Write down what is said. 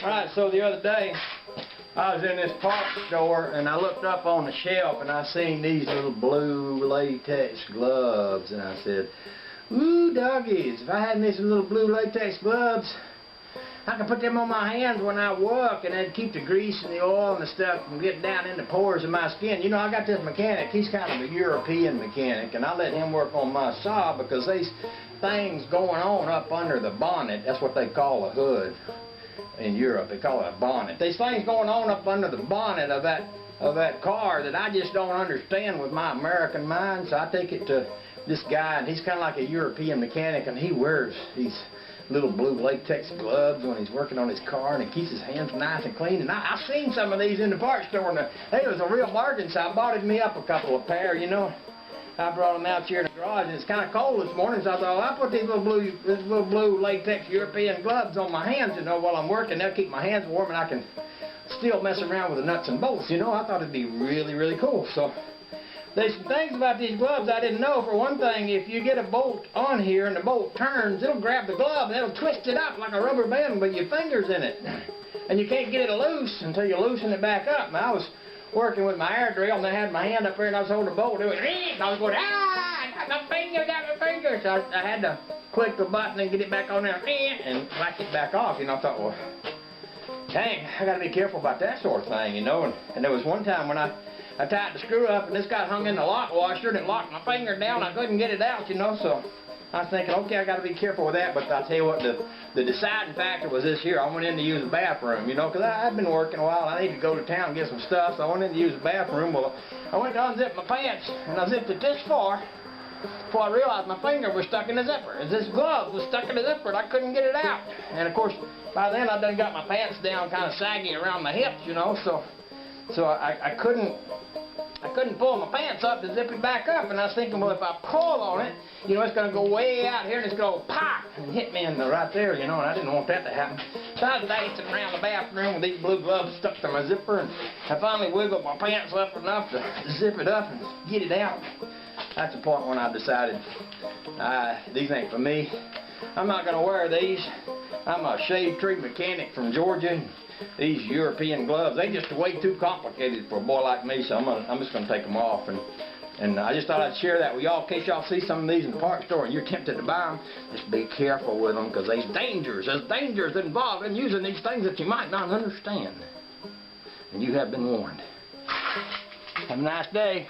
Alright, so the other day, I was in this parts store and I looked up on the shelf and I seen these little blue latex gloves and I said, ooh, doggies, if I had these little blue latex gloves, I could put them on my hands when I work and that'd keep the grease and the oil and the stuff from getting down in the pores of my skin. You know, I got this mechanic, he's kind of a European mechanic, and I let him work on my saw because these things going on up under the bonnet, that's what they call a hood in Europe, they call it a bonnet. These things going on up under the bonnet of that car that I just don't understand with my American mind, so I take it to this guy, and he's kind of like a European mechanic, and he wears these little blue latex gloves when he's working on his car, and he keeps his hands nice and clean. And I've seen some of these in the parts store, and they was a real bargain, so I bought me up a couple of pair, you know. I brought them out here in the garage, and it's kind of cold this morning, so I thought, well, I'll put these little blue latex European gloves on my hands, you know, while I'm working. They'll keep my hands warm, and I can still mess around with the nuts and bolts, you know. I thought it'd be really, really cool. So there's some things about these gloves I didn't know. For one thing, if you get a bolt on here and the bolt turns, it'll grab the glove and it'll twist it up like a rubber band with your fingers in it. And you can't get it loose until you loosen it back up. Now, I was working with my air drill and I had my hand up there and I was holding the bolt. It was, and I was going, got my finger. So I had to click the button and get it back on there and whack it back off. You know, I thought, well, dang, I got to be careful about that sort of thing, you know. And there was one time when I tied the screw up and this got hung in the lock washer and it locked my finger down. I couldn't get it out, you know, so I was thinking, okay, I got to be careful with that. But I'll tell you what, the deciding factor was this here. I went in to use the bathroom, you know, because I've been working a while. I need to go to town and get some stuff, so I went in to use the bathroom. Well, I went to unzip my pants and I zipped it this far before I realized my finger was stuck in the zipper. And this glove was stuck in the zipper and I couldn't get it out. And of course, by then I done got my pants down kind of saggy around my hips, you know, so I couldn't pull my pants up to zip it back up, and I was thinking, well, if I pull on it, you know, it's going to go way out here, and it's going to pop and hit me in the right there, you know, and I didn't want that to happen. So I was dancing around the bathroom with these blue gloves stuck to my zipper, and I finally wiggled my pants up enough to zip it up and get it out. That's the point when I decided, these ain't for me. I'm not going to wear these. I'm a shade tree mechanic from Georgia. These European gloves, they just way too complicated for a boy like me, so I'm just going to take them off. And I just thought I'd share that with y'all in case y'all see some of these in the parts store and you're tempted to buy them. Just be careful with them because there's dangers. There's dangers involved in using these things that you might not understand. And you have been warned. Have a nice day.